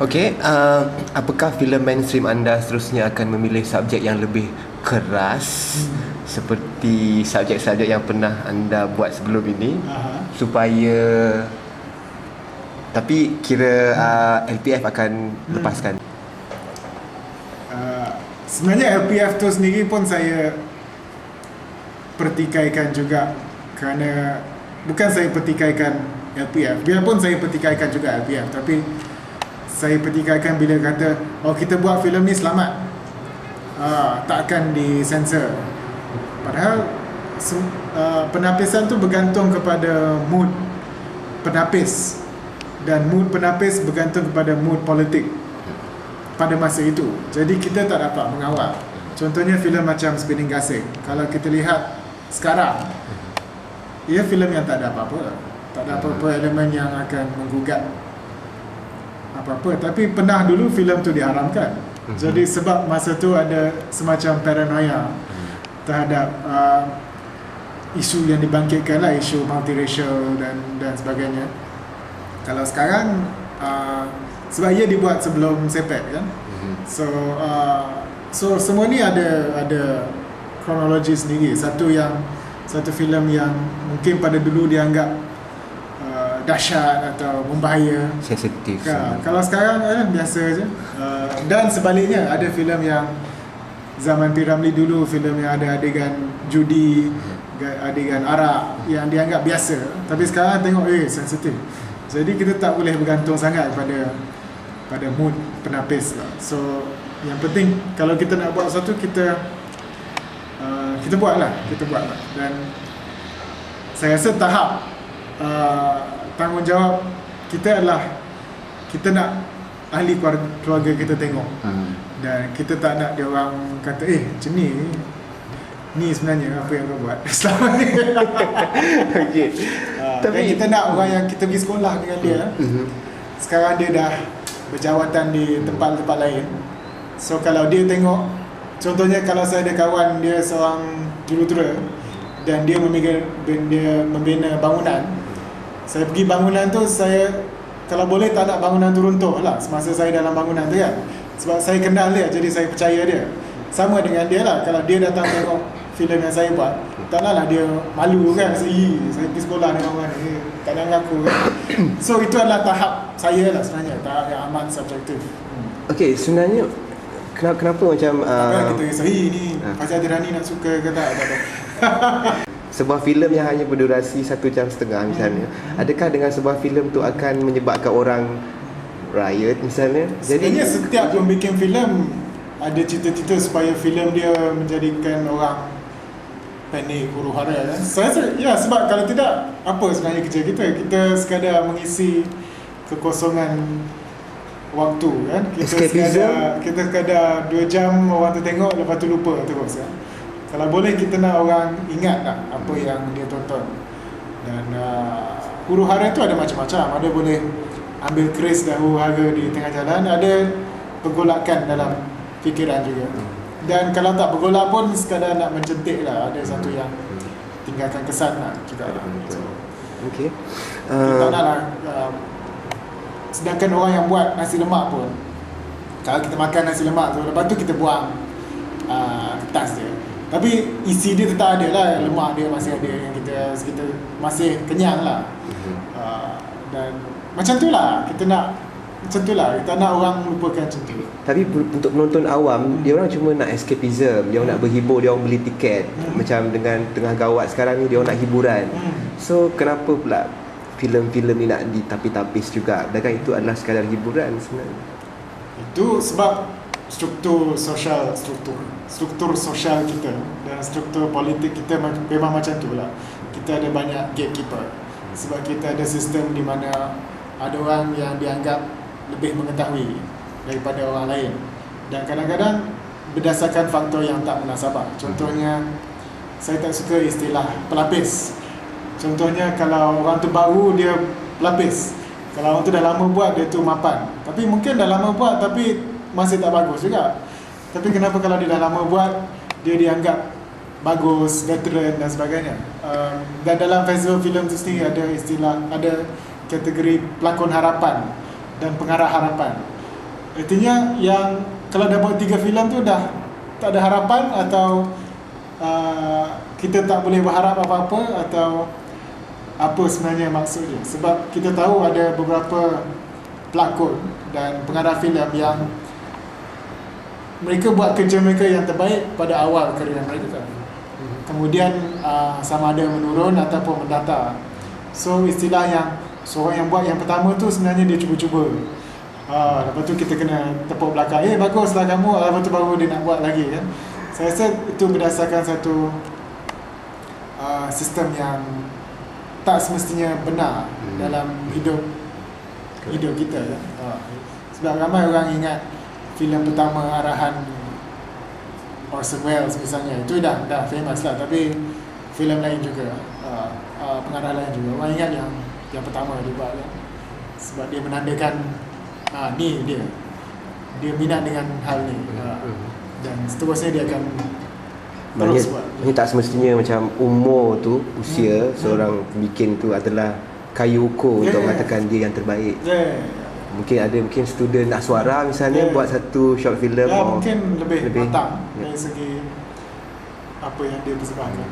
Okey, apakah filem mainstream anda seterusnya akan memilih subjek yang lebih keras seperti subjek-subjek yang pernah anda buat sebelum ini, supaya tapi kira LPF akan lepaskan? Sebenarnya LPF tu sendiri pun saya pertikaikan juga, kerana bukan saya pertikaikan LPF, biarpun saya pertikaikan juga LPF, tapi saya pertikaikan bila kata kita buat filem ni selamat, tak akan disensor. Padahal penapisan tu bergantung kepada mood penapis, dan mood penapis bergantung kepada mood politik pada masa itu. Jadi kita tak dapat mengawal. Contohnya filem macam Spinning Gasing, kalau kita lihat sekarang, ia filem yang tak ada apa-apa, tak ada apa-apa elemen yang akan menggugat apa-apa. Tapi pernah dulu filem tu diharamkan. Jadi sebab masa tu ada semacam paranoia terhadap isu yang dibangkitkan lah, isu multiracial dan sebagainya. Kalau sekarang sebab ia dibuat sebelum sepet kan, so semua ni ada kronologi sendiri. Satu filem yang mungkin pada dulu dianggap dahsyat atau membahaya, Sensitif. kalau sekarang biasa je. Dan sebaliknya, ada filem yang zaman P. Ramlee dulu, filem yang ada adegan judi, adegan arak yang dianggap biasa, tapi sekarang tengok sensitif. Jadi kita tak boleh bergantung sangat pada mood penapis lah. So yang penting kalau kita nak buat sesuatu, kita buatlah. Dan saya rasa tahap tanggungjawab kita adalah kita nak ahli keluarga kita tengok, dan kita tak nak dia orang kata macam ni sebenarnya apa yang kau buat selama ni. Okey. Tapi kita nak orang yang kita pergi sekolah dengan dia, sekarang dia dah berjawatan di tempat-tempat lain. So kalau dia tengok, contohnya kalau saya ada kawan dia seorang jurutera dan dia membina bangunan, saya pergi bangunan tu, saya kalau boleh tak nak bangunan tu runtuh lah semasa saya dalam bangunan tu kan, sebab saya kenal dia, jadi saya percaya dia. Sama dengan dia lah, kalau dia datang tengok filem yang saya buat, taklah dia malu kan, saya pergi sekolah dengan orang ni, tak nak mengaku kan. So itu adalah tahap saya lah sebenarnya, tahap yang amat subjektif. Okey, sebenarnya kenapa macam kita risau ni Fazal Dirani nak suka ke tak. sebuah filem yang hanya berdurasi 1.5 jam misalnya, adakah dengan sebuah filem tu akan menyebabkan orang riot misalnya? Sebenarnya setiap pembikin filem ada cita-cita supaya filem dia menjadikan orang panik, huru-hara kan. Saya rasa sebab kalau tidak, apa sebenarnya kerja kita? Kita sekadar mengisi kekosongan waktu kan. Kita sekadar 2 jam orang tu tengok, lepas tu lupa terus kan. Kalau boleh kita nak orang ingat lah apa yang dia tonton. Dan huru-hara tu ada macam-macam. Ada boleh ambil keris dan huru-hara di tengah jalan, ada pergolakan dalam fikiran juga. Dan kalau tak bergolak pun sekadar nak mencentik lah, ada satu yang tinggalkan kesan lah juga. Okey. Kita nak lah, sedangkan orang yang buat nasi lemak pun, kalau kita makan nasi lemak tu, lepas tu kita buang kertas dia, tapi isi dia tetap ada lah, lemak dia masih ada, yang kita masih kenyang lah. Dan macam tu lah, kita nak macam tu lah, kita nak orang lupakan macam tu. Tapi untuk penonton awam, dia orang cuma nak escapism, dia orang nak berhibur, dia orang beli tiket. Macam dengan tengah gawat sekarang ni, dia orang nak hiburan. So kenapa pula filem-filem ni nak ditapis-tapis juga? Adakah itu adalah sekadar hiburan sebenarnya? Itu sebab struktur sosial kita dan struktur politik kita memang macam tu lah. Kita ada banyak gatekeeper, sebab kita ada sistem di mana ada orang yang dianggap lebih mengetahui daripada orang lain, dan kadang-kadang berdasarkan faktor yang tak munasabah. Contohnya, saya tak suka istilah pelapis. Contohnya, kalau orang tu baru, dia pelapis. Kalau orang tu dah lama buat, dia tu mapan. Tapi mungkin dah lama buat tapi masih tak bagus juga. Tapi kenapa kalau dia dah lama buat, dia dianggap bagus, veteran dan sebagainya. Dan dalam festival filem tu sendiri ada istilah, ada kategori pelakon harapan dan pengarah harapan. Artinya yang kalau dah buat 3 filem tu dah tak ada harapan, atau kita tak boleh berharap apa-apa, atau apa sebenarnya maksud dia? Sebab kita tahu ada beberapa pelakon dan pengarah filem yang mereka buat kerja mereka yang terbaik pada awal kerjaya mereka, kemudian sama ada menurun ataupun mendata. So istilah yang seorang yang buat yang pertama tu sebenarnya dia cuba-cuba, lepas tu kita kena tepuk belakang, baguslah kamu, lepas tu baru dia nak buat lagi kan. Saya rasa itu berdasarkan satu sistem yang tak semestinya benar dalam hidup kita kan. Sebab ramai orang ingat filem pertama arahan Orson Welles misalnya, itu dah famous lah, tapi filem lain juga, pengarah lain juga orang ingat yang pertama dia buat kan. Sebab dia menandakan ni dia minat dengan hal ni, dan seterusnya dia akan terus buat. Ini tak semestinya macam umur tu, usia seorang bikin tu adalah kayu ukur untuk mengatakan dia yang terbaik. Mungkin student nak suara misalnya buat satu short film, mungkin lebih matang dari segi apa yang dia persembahkan.